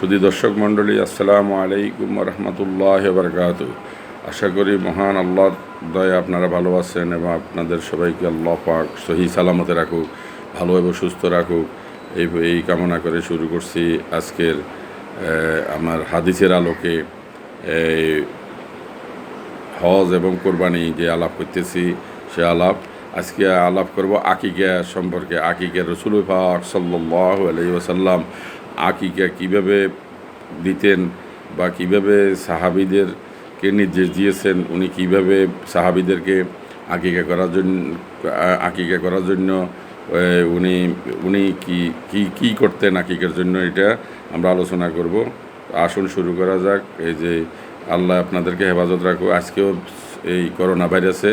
সুধী দর্শক মণ্ডলী, আসসালামু আলাইকুম রহমতুল্লাহ বারকাতু। আশা করি মহান আল্লাহ দয়া আপনারা ভালো আছেন এবং আপনাদের সবাইকে আল্লাহ পাক সহি সালামতে রাখুক, ভালো এবং সুস্থ রাখুক। এই কামনা করে শুরু করছি আজকের আমার হাদিসের আলোকে হজ এবং কোরবানি যে আলাপ করতেছি সে আজকে আলাপ করব আকিকা সম্পর্কে। আকিকা রসুল পাক সাল্লাল্লাহু আলাইহি ওয়াসাল্লাম আকিকা কীভাবে দিতেন বা কীভাবে সাহাবীদেরকে নির্দেশ দিয়েছেন, উনি কীভাবে সাহাবীদেরকে আকিকা করার জন্য উনি উনি কি করতেন আকিকার জন্য, এটা আমরা আলোচনা করব। আসুন শুরু করা যাক। এই যে আল্লাহ আপনাদেরকে হেফাজত রাখুক। আজকেও এই করোনা ভাইরাসে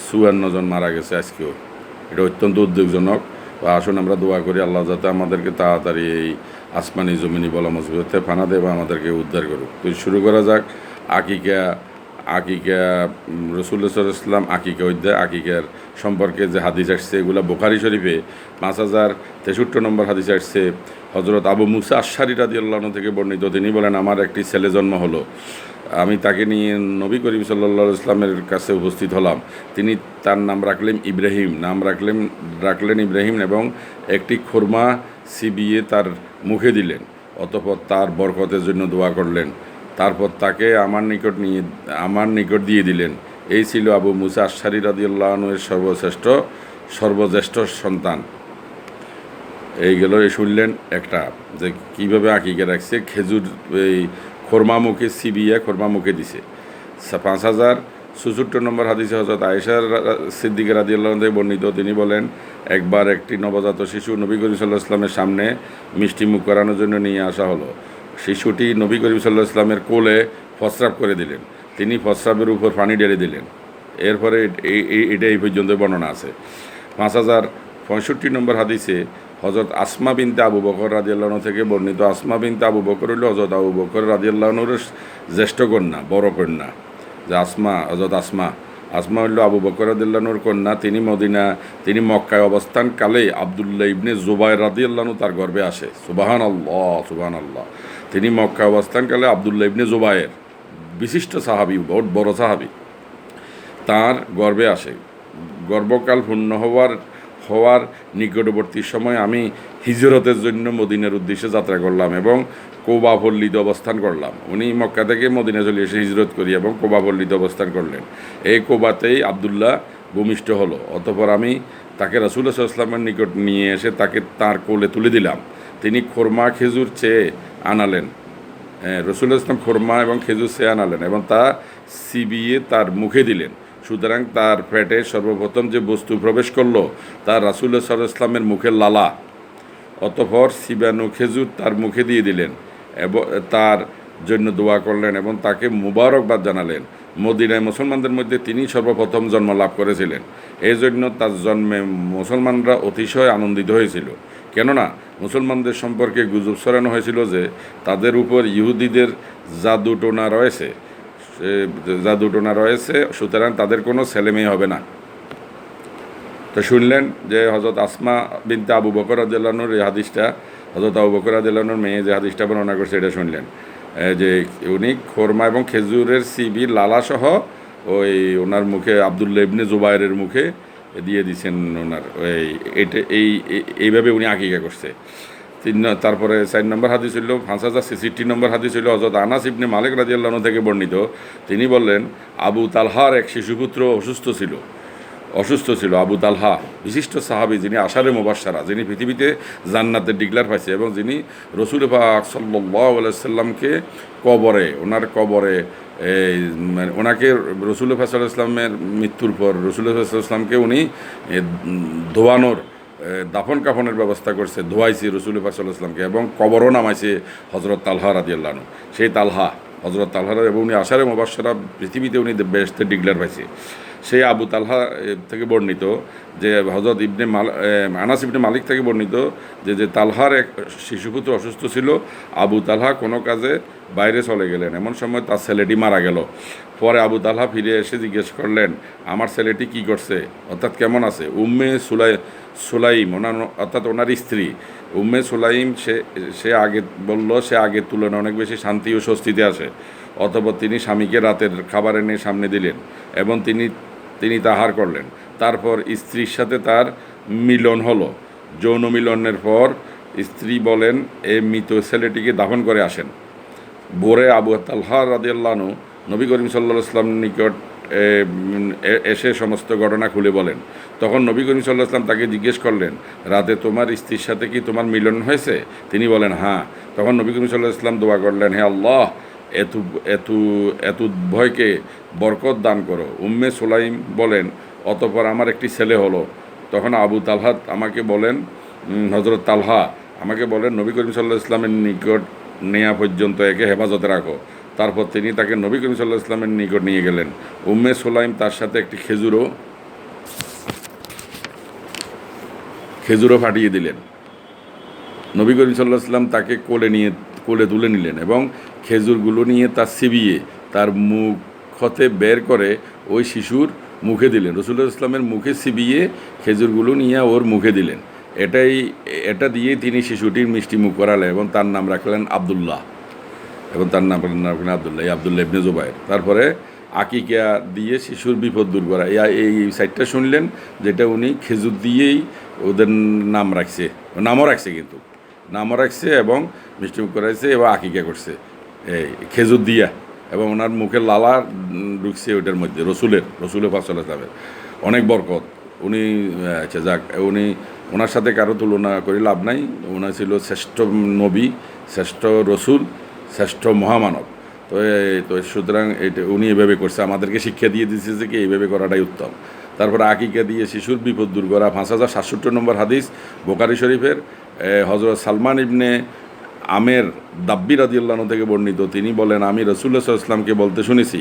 54 জন মারা গেছে আজকেও, এটা অত্যন্ত উদ্বেগজনক। আসুন আমরা দোয়া করি আল্লাহ যাতে আমাদেরকে তাড়াতাড়ি এই আসমানি জমিনি বলা মজবুতে ফানা দেয় বা আমাদেরকে উদ্ধার করুক। তো শুরু করা যাক। আকিকা রাসূলুল্লাহ সাল্লাল্লাহু আলাইহি ওয়াসাল্লাম আকিকা অধ্যায়, আকিকার সম্পর্কে যে হাদিস আসছে এগুলো বুখারী শরীফে 5063 নম্বর হাদিস আসছে। হযরত আবু মুসা আশআরী রাদিয়াল্লাহু আনহু থেকে বর্ণিত। তিনি বলেন, আমার একটি ছেলে জন্ম হলো। আমি তাকে নিয়ে নবী করিম সাল্লাল্লাহু আলাইহি ওয়াসাল্লামের কাছে উপস্থিত হলাম। তিনি তার নাম রাখলেন ইব্রাহিম এবং একটি খুরমা চিবিয়ে তার মুখে দিলেন। অতঃপর তার বরকতের জন্য দোয়া করলেন। তারপর তাকে আমার নিকট দিয়ে দিলেন। এই ছিল আবু মুসা আশআরী রাদিয়াল্লাহু আনহু এর সর্বজ্যেষ্ঠ সন্তান। শুনলেন একটা যে কীভাবে আকিকা রাখছে। খেজুর এই খোরমা মুখে চিবিয়ে খোরমা মুখে দিছে। 5064 নম্বর হাদিসে হযরত আয়েশা সিদ্দিকা রাদিয়াল্লাহু আনহা থেকে বর্ণিত। তিনি বলেন, একবার একটি নবজাত শিশু নবী করিম সাল্লাল্লাহু আলাইহি ওয়াসাল্লামের সামনে মিষ্টি মুখ করানোর জন্য নিয়ে আসা হলো। শিশুটি নবী করিম সাল্লাল্লাহু আলাইহি ওয়াসাল্লামের কোলে প্রস্রাব করে দিলেন। তিনি প্রস্রাবের উপর পানি ঢেলে দিলেন। এরপরে এটা এই পর্যন্ত বর্ণনা আছে। 5065 নম্বর হাদিসে হযরত আসমা বিনতে আবু বকর রাদিয়াল্লাহু আনহু থেকে বর্ণিত। আসমা বিনতে আবু বকর হল হযরত আবু বকর রাদিয়াল্লাহু আনহুর জ্যেষ্ঠ কন্যা, বড় কন্যা। যে হযরত আসমা হল আবু বকর রাদিয়াল্লাহু আনহুর কন্যা। তিনি মক্কায় অবস্থানকালে আব্দুল্লাহ ইবনে জুবায়ের রাদিয়াল্লাহু আনহু তার গর্ভে আসে। সুবহানাল্লাহ। তিনি মক্কায় অবস্থানকালে আব্দুল্লাহ ইবনে জুবায়ের, বিশিষ্ট সাহাবী, বহুত বড় সাহাবী, তার গর্ভে আসে। গর্ভকাল পূর্ণ হওয়ার নিকটবর্তী সময় আমি হিজরতের জন্য মদিনার উদ্দেশ্যে যাত্রা করলাম এবং কোবা পল্লীতে অবস্থান করলাম। উনি মক্কা থেকে মদিনা চলে এসে হিজরত করি এবং কোবা পল্লীতে অবস্থান করলেন। এই কোবাতেই আব্দুল্লাহ ভূমিষ্ঠ হলো। অতঃপর আমি তাকে রাসূলুল্লাহ সাল্লাল্লাহু আলাইহি ওয়াসাল্লামের নিকট নিয়ে এসে তাকে তাঁর কোলে তুলে দিলাম। তিনি খোরমা খেজুর চেয়ে আনালেন। রাসূলুল্লাহ ইসলাম খোরমা এবং খেজুর চেয়ে আনালেন এবং তা চিবিয়ে তার মুখে দিলেন। সুতরাং তার পেটে সর্বপ্রথম যে বস্তু প্রবেশ করলো তার রাসূলুল্লাহ সাল্লাল্লাহু আলাইহি ওয়াসাল্লামের মুখের লালা। অতঃপর চিবানো খেজুর তার মুখে দিয়ে দিলেন এবং তার জন্য দোয়া করলেন এবং তাকে মুবারকবাদ জানালেন। মদিনায় মুসলমানদের মধ্যে তিনি সর্বপ্রথম জন্ম লাভ করেছিলেন। এই জন্য তার জন্মে মুসলমানরা অতিশয় আনন্দিত হয়েছিল। কেননা মুসলমানদের সম্পর্কে গুজব ছড়ানো হয়েছিল যে তাদের উপর ইহুদিদের জাদুটোনা রয়েছে, সুতরাং তাদের কোনো ছেলে মেয়ে হবে না। তো শুনলেন যে হযরত আসমা বিনতে আবু বকর রাদিয়াল্লাহু আনহুর এই হাদিসটা, হযরত আবু বকর রাদিয়াল্লাহু আনহুর মেয়ে যে হাদিসটা বর্ণনা করছে এটা শুনলেন যে উনি খোরমা এবং খেজুরের চিবি লালাসহ ওনার মুখে আব্দুল্লাহ ইবনে জুবায়েরের মুখে দিয়ে দিয়েছেন। এইভাবে উনি আকিকা করছে। তারপরে 4 নম্বর হাদিস হইল 5063 নম্বর হাদিস হইল হযরত আনাস ইবনে মালিক রাদিয়াল্লাহু আনহু থেকে বর্ণিত। তিনি বললেন, আবু তালহার এক শিশুপুত্র অসুস্থ ছিল। আবু তালহা বিশিষ্ট সাহাবী, যিনি আশারে মুবাশশারা, যিনি পৃথিবীতে জান্নাতের ডিক্লার পাইছে এবং যিনি রাসূল পাক সাল্লাল্লাহু আলাইহি ওয়াসাল্লামকে ওনার কবরে ওনাকে রাসূল পাক সাল্লাল্লাহু আলাইহি ওয়াসাল্লামের মৃত্যুর পর রাসূল পাক সাল্লাল্লাহু আলাইহি ওয়াসাল্লামকে উনি ধোয়ানোর দাফন কাফনের ব্যবস্থা করছে, ধোয়াইছে রাসূল পাক সাল্লাল্লাহু আলাইহি ওয়াসাল্লামকে এবং কবরও নামাইছে হযরত তালহা রাদিয়াল্লাহু আনহু। সেই হযরত তালহা এবং উনি আশারে মুবাশশারা, পৃথিবীতে উনি বেহেশতের ডিক্লার পাইছে। সেই আবু তালহা থেকে বর্ণিত যে হযরত আনাস ইবনে মালিক থেকে বর্ণিত যে তালহার এক শিশুপুত্র অসুস্থ ছিল। আবু তালহা কোনো কাজে বাইরে চলে গেলেন, এমন সময় তার ছেলেটি মারা গেল। পরে আবু তালহা ফিরে এসে জিজ্ঞেস করলেন, আমার ছেলেটি কি করছে, অর্থাৎ কেমন আছে? উম্মে সুলাইম অর্থাৎ ওনার স্ত্রী উম্মে সুলাইম সে আগে বলল সে আগের তুলনায় অনেক বেশি শান্তি ও স্বস্তিতে আসে। অতঃপর তিনি স্বামীকে রাতের খাবার এনে সামনে দিলেন এবং তিনি তা আহার করলেন। তারপর স্ত্রীর সাথে তার মিলন হলো। যৌন মিলনের পর স্ত্রী বলেন, এ মৃত ছেলেটিকে দাফন করে আসেন। ভোরে আবু তালহা রাদিয়াল্লাহু আনহু নবী করিম সাল্লাল্লাহু আলাইহি ওয়াসাল্লাম নিকট এসে সমস্ত ঘটনা খুলে বলেন। তখন নবী করিম সাল্লাল্লাহু আলাইহি ওয়াসাল্লাম তাকে জিজ্ঞেস করলেন, রাতে তোমার স্ত্রীর সাথে কি তোমার মিলন হয়েছে? তিনি বলেন, হ্যাঁ। তখন নবী করিম সাল্লাল্লাহু আলাইহি ওয়াসাল্লাম দোয়া করলেন, হে আল্লাহ, এত ভয়কে বরকত দান করো। উম্মে সুলাইম বলেন, অতঃপর আমার একটি ছেলে হলো। তখন আবু তালহা আমাকে বলেন, হযরত তালহা আমাকে বলেন, নবী করিম সাল্লাল্লাহু আলাইহি ওয়াসাল্লামের নিকট নেওয়া পর্যন্ত একে হেফাজতে রাখো। তারপর তিনি তাকে নবী করিম সাল্লাল্লাহু আলাইহি ওয়াসাল্লামের নিকট নিয়ে গেলেন। উম্মে সুলাইম তার সাথে একটি খেজুরও ফাটিয়ে দিলেন। নবী করিম সাল্লাল্লাহু আলাইহি ওয়াসাল্লাম তাকে কোলে তুলে নিলেন এবং খেজুরগুলো নিয়ে তার চিবিয়ে তার মুখ হতে বের করে ওই শিশুর মুখে দিলেন। রাসূলুল্লাহ ইসলামের মুখে চিবিয়ে খেজুরগুলো নিয়ে ওর মুখে দিলেন। এটা দিয়ে তিনি শিশুটির মিষ্টি মুখ করালেন এবং তার নাম রাখলেন আব্দুল্লাহ। আব্দুল্লাহ ইবনে জুবাইর। তারপরে আকিকা দিয়ে শিশুর বিপদ দূর করা, এই সাইডটা শুনলেন, যেটা উনি খেজুর দিয়েই ওদের নামও রাখছে এবং মিষ্টিমুখ করাইছে এবং আকিকা করছে এই খেজুর দিয়া, এবং ওনার মুখের লালা ঢুকছে ওইটার মধ্যে। রসুলের পাঁচলামের অনেক বরকত। উনি ওনার সাথে কারো তুলনা করে লাভ নাই। ওনার ছিল শ্রেষ্ঠ নবী, শ্রেষ্ঠ রসুল, শ্রেষ্ঠ মহামানব। তো সুতরাং উনি এভাবে করছে, আমাদেরকে শিক্ষা দিয়ে দিচ্ছে যে কি এইভাবে করাটাই উত্তম। তারপরে আকিকা দিয়ে শিশুর বিপদ দূর করা। 5067 নম্বর হাদিস বুখারী শরীফের। হযরত সালমান ইবনে আমের দাব্বি রাদিয়াল্লাহু আনহু থেকে বর্ণিত। তিনি বলেন, আমি রাসূলুল্লাহ সাল্লাল্লাহু আলাইহি ওয়াসাল্লামকে বলতে শুনেছি,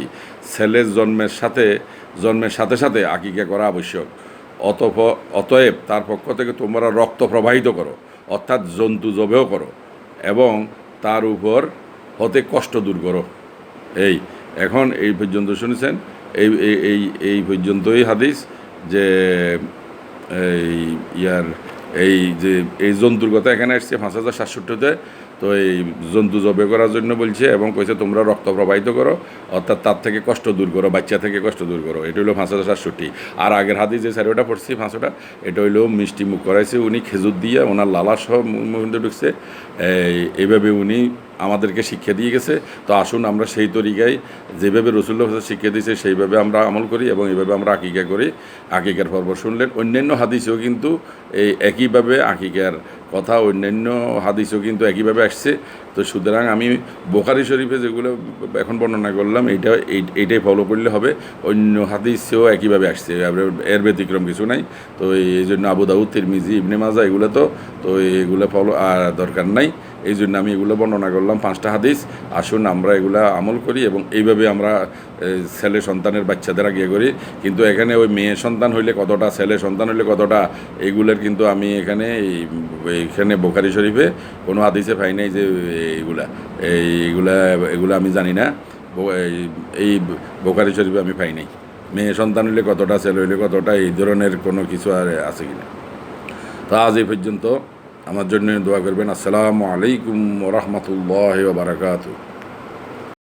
ছেলের জন্মের সাথে সাথে আকিকা করা আবশ্যক। অতএব তার পক্ষ থেকে তোমরা রক্ত প্রবাহিত করো, অর্থাৎ জন্তু জবেহ করো এবং তার উপর হতে কষ্ট দূর করো। এখন এই পর্যন্ত শুনেছেন। এই পর্যন্তই হাদিস যে এই জন্তুর কথা এখানে আসছে 5067-তে। তো এই জন্তু জবে করার জন্য বলছে এবং কইছে তোমরা রক্ত প্রবাহিত করো, অর্থাৎ তার থেকে কষ্ট দূর করো, বাচ্চা থেকে কষ্ট দূর করো। এটা হলো 5067। আর আগের হাদিস যে ওটা পড়ছি 500টা, এটা হইলো মিষ্টি মুখ করাইছে উনি খেজুর দিয়ে, ওনার লালা সহ মধ্যে ঢুকছে। এইভাবে উনি আমাদেরকে শিক্ষা দিয়ে গেছে। তো আসুন আমরা সেই তরিকায় যেভাবে রাসূলুল্লাহ শিক্ষা দিয়েছে সেইভাবে আমরা আমল করি এবং এইভাবে আমরা আকিকা করি। আকিকার পর্ব শুনলেন। অন্যান্য হাদিসেও কিন্তু এই একইভাবে আকিকার কথা, অন্যান্য হাদিসেও কিন্তু একইভাবে আসছে। তো সুতরাং আমি বুখারী শরীফে যেগুলো এখন বর্ণনা করলাম এইটাই ফলো করলে হবে। অন্য হাদিসেও একইভাবে আসছে, এর ব্যতিক্রম কিছু নাই। তো এই জন্য আবু দাউদ, তিরমিজি, ইবনে মাজাহ এগুলো তো এগুলো ফলো আর দরকার নাই। এই জন্য আমি এগুলো বর্ণনা করলাম 5টা হাদিস। আসুন আমরা এগুলো আমল করি এবং এইভাবে আমরা ছেলে সন্তানের বাচ্চাদের আগে করি। কিন্তু এখানে ওই মেয়ে সন্তান হইলে কতটা, ছেলে সন্তান হইলে কতটা, এইগুলোর কিন্তু আমি এখানে বুখারী শরীফে কোনো হাদিসে পাই নাই যে এগুলা আমি জানি না। এই বুখারী শরীফে আমি পাই নাই মেয়ে সন্তান হইলে কতটা, ছেলে হইলে কতটা, এই ধরনের কোনো কিছু আর আছে কিনা। তা আজ এই পর্যন্ত। আমার জন্য দোয়া করবেন। আসসালামু আলাইকুম ওয়া রাহমাতুল্লাহি ওয়া বারাকাতুহু।